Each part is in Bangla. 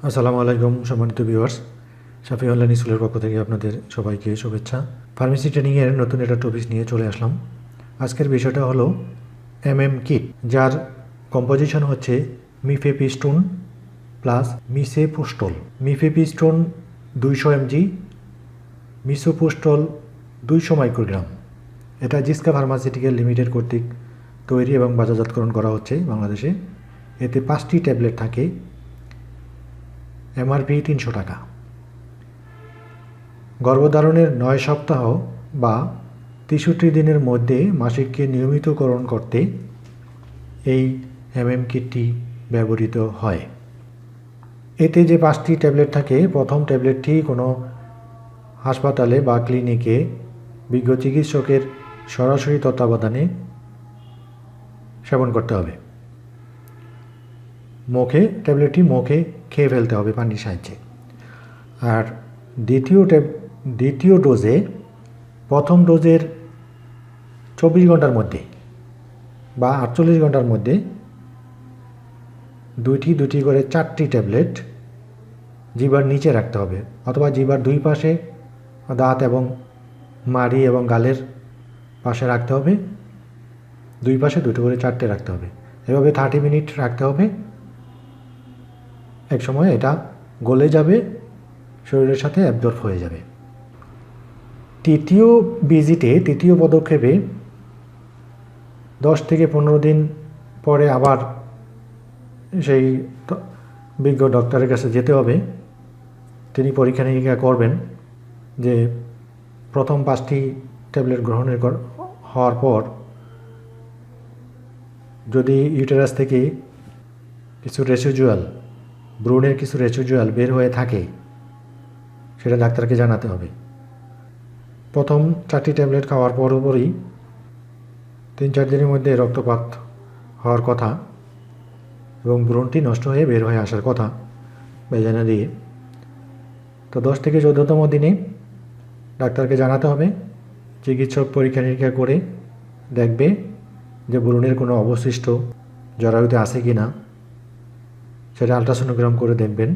আসসালামু আলাইকুম সম্মানিত ভিউয়ার্স, সাফি অনলাইন স্কুলের পক্ষ থেকে আপনাদের সবাইকে শুভেচ্ছা। ফার্মেসি ট্রেনিংয়ের নতুন একটা টপিক নিয়ে চলে আসলাম। আজকের বিষয়টা হলো কিট, যার কম্পোজিশন হচ্ছে মিফেপিস্টোন প্লাস মিসেপোস্টল। মিফেপিস্টোন 200 mg, মিসোপোস্টল 200 microgram. এটা জিসকা ফার্মাসিউটিক্যাল লিমিটেড কর্তৃক তৈরি এবং বাজারজাতকরণ করা হচ্ছে বাংলাদেশে। এতে 5টি ট্যাবলেট থাকে, এমআরপি 300 টাকা। গর্ভধারণের 9 সপ্তাহ বা 63 দিনের মধ্যে মাসিককে নিয়মিতকরণ করতে এই কিটটি ব্যবহৃত হয়। এতে যে 5টি ট্যাবলেট থাকে, প্রথম ট্যাবলেটটি কোনো হাসপাতালে বা ক্লিনিকে বিজ্ঞ চিকিৎসকের সরাসরি তত্ত্বাবধানে সেবন করতে হবে। ট্যাবলেটটি মুখে খেয়ে ফেলতে হবে পানির সাহায্যে। আর দ্বিতীয় ডোজে প্রথম ডোজের 24 ঘন্টার মধ্যে বা 48 ঘন্টার মধ্যে দুটি করে 4টি ট্যাবলেট জিহ্বার নিচে রাখতে হবে, অথবা জিহ্বার দুই পাশে দাঁত এবং মাড়ি এবং গালের পাশে রাখতে হবে। দুই পাশে 2 করে 4টে রাখতে হবে। এভাবে 30 মিনিট রাখতে হবে। এক সময় এটা গলে যাবে, শরীরের সাথে অ্যাবজর্ব হয়ে যাবে। তৃতীয় পদক্ষেপে 10 থেকে 15 দিন পরে আবার সেই বিজ্ঞ ডক্টরের কাছে যেতে হবে। তিনি পরীক্ষা নিরীক্ষা করবেন যে প্রথম 5টি ট্যাবলেট হওয়ার পর যদি ইউটেরাস থেকে কিছু ভ্রূণের কিছু রেসিডুয়াল বের হয়ে থাকে, সেটা ডাক্তারকে জানাতে হবে। প্রথম 4টি ট্যাবলেট খাওয়ার পরই 3-4 দিনের মধ্যে রক্তপাত হওয়ার কথা এবং ভ্রূণটি নষ্ট হয়ে বের হয়ে আসার কথা বেজানা দিয়ে। তো 10 থেকে 14তম দিনে ডাক্তারকে জানাতে হবে। চিকিৎসক পরীক্ষা নিরীক্ষা করে দেখবে যে ভ্রূণের কোনো অবশিষ্ট জরায়ুতে আছে কি না, সেটা আলট্রাসোনোগ্রাম করে দেখবেন।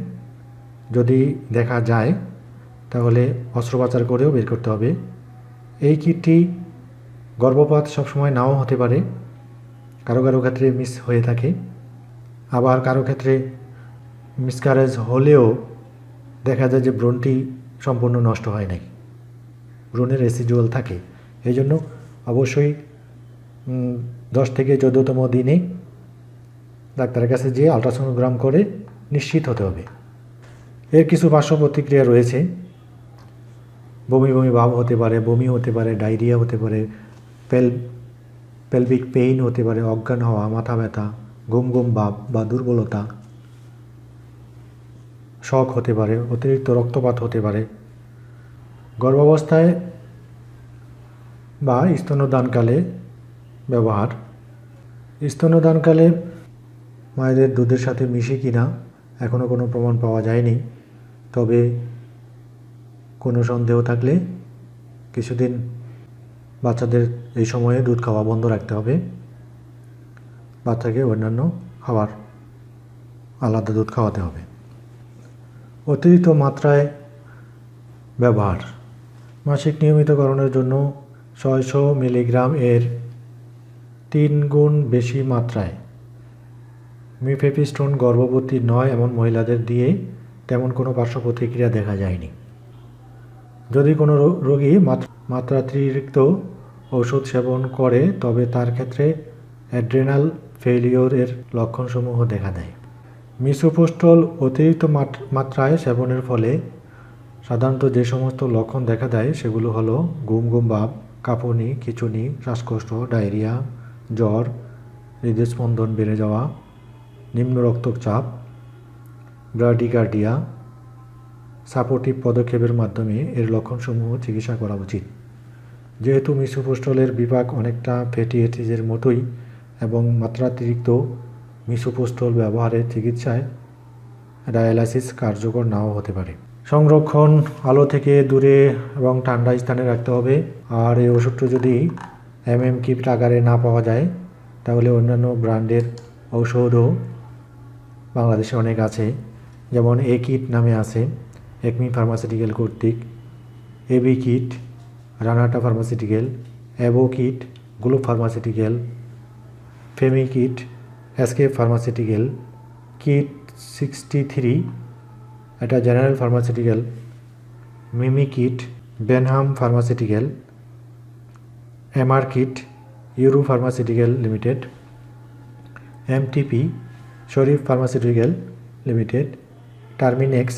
যদি দেখা যায় তাহলে অস্ত্রোপচার করেও বের করতে হবে। এই কিটটি গর্ভপাত সবসময় নাও হতে পারে, কারো ক্ষেত্রে মিস হয়ে থাকে, আবার কারো ক্ষেত্রে মিসক্যারেজ হলেও দেখা যায় যে ভ্রূণটি সম্পূর্ণ নষ্ট হয় নাই, ভ্রূণের রেসিডুয়াল থাকে। এই জন্য অবশ্যই 10 থেকে 14তম দিনে ডাক্তারের কাছে যেয়ে আলট্রাসোনোগ্রাম করে নিশ্চিত হতে হবে। এর কিছু পার্শ্ব প্রতিক্রিয়া রয়েছে। বমি ভাব হতে পারে, বমি হতে পারে, ডায়রিয়া হতে পারে, পেলভিক পেইন হতে পারে, অজ্ঞান হওয়া, মাথা ব্যথা, ঘুম ভাব বা দুর্বলতা, শক হতে পারে, অতিরিক্ত রক্তপাত হতে পারে। গর্ভাবস্থায় বা স্তন্যদানকালে ব্যবহার। স্তন্যদানকালে মায়েদের দুধের সাথে মিশে কিনা এখনও কোনো প্রমাণ পাওয়া যায়নি। তবে কোনো সন্দেহ থাকলে কিছুদিন বাচ্চাদের এই সময়ে দুধ খাওয়া বন্ধ রাখতে হবে। বাচ্চাকে অন্যান্য খাবার আলাদা দুধ খাওয়াতে হবে। অতিরিক্ত মাত্রায় ব্যবহার। মাসিক নিয়মিতকরণের জন্য 600 মিলিগ্রাম এর 3 গুণ বেশি মাত্রায় মিফেপিস্টোন গর্ভবতী নয় এমন মহিলাদের দিয়ে তেমন কোনো পার্শ্ব প্রতিক্রিয়া দেখা যায়নি। যদি কোনো রোগী মাত্রাতিরিক্ত ওষুধ সেবন করে তবে তার ক্ষেত্রে অ্যাড্রেনাল ফেলিওরের লক্ষণসমূহ দেখা দেয়। মিসোপোস্টল অতিরিক্ত মাত্রায় সেবনের ফলে সাধারণত যে সমস্ত লক্ষণ দেখা দেয় সেগুলো হলো ঘুম ভাব, কাঁপুনি, খিঁচুনি, শ্বাসকষ্ট, ডায়রিয়া, জ্বর, হৃদস্পন্দন বেড়ে যাওয়া, নিম্ন রক্তচাপ, ব্রাডিকার্ডিয়া। সাপোর্টিভ পদক্ষেপের মাধ্যমে এর লক্ষণসমূহ চিকিৎসা করা উচিত। যেহেতু মিসোপোস্টলের বিপাক অনেকটা ফ্যাটি অ্যাসিডের মতোই এবং মাত্রাতিরিক্ত মিসোপোস্টল ব্যবহারের চিকিৎসায় ডায়ালাইসিস কার্যকর নাও হতে পারে। সংরক্ষণ আলো থেকে দূরে এবং ঠান্ডা স্থানে রাখতে হবে। আর এই ওষুধটা যদি কিট আকারে না পাওয়া যায় তাহলে অন্যান্য ব্র্যান্ডের ঔষধও বাংলাদেশে অনেক আছে, যেমন এ কিট নামে আছে একমি ফার্মাসিউটিক্যাল কর্তৃক, এবি কিট রানাটা ফার্মাসিউটিক্যাল, অ্যাবো Kit Globe Pharmaceutical, Femi Kit Eskayef Pharmaceutical, Kit 63 এটা General Pharmaceutical, Mimi Kit Benham Pharmaceutical, MR Kit Euro Pharmaceutical Limited, MTP Sharif Pharmaceutical Limited, Terminex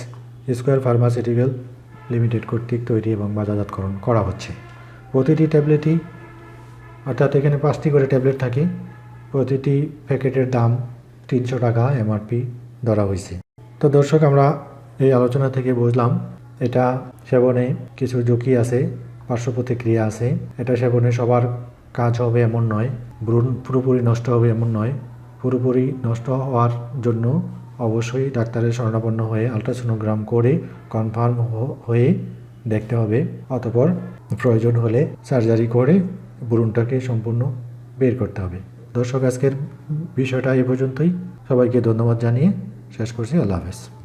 Square Pharmaceutical Limited কর্তৃক তৈরি এবং বাজারজাতকরণ করা হচ্ছে। প্রতিটি ট্যাবলেটই অর্থাৎ এখানে 5টি করে ট্যাবলেট থাকে, প্রতিটি প্যাকেটের দাম 300 টাকা এমআরপি ধরা হয়েছে। তো দর্শক, আমরা এই আলোচনা থেকে বুঝলাম এটা সেবনে কিছু ঝুঁকি আছে, পার্শ্ব প্রতিক্রিয়া আছে। এটা সেবনে সবার কাজ হবে এমন নয়, ভ্রূণ পুরোপুরি নষ্ট হবে এমন নয়। পুরোপুরি নষ্ট হওয়ার জন্য অবশ্যই ডাক্তারের শরণাপন্ন হয়ে আলট্রাসোনোগ্রাম করে কনফার্ম হয়ে দেখতে হবে, অতঃপর প্রয়োজন হলে সার্জারি করে ভ্রূণটাকে সম্পূর্ণ বের করতে হবে। দর্শক, আজকের বিষয়টা এ পর্যন্তই। সবাইকে ধন্যবাদ জানিয়ে শেষ করছি। আল্লাহ হাফেজ।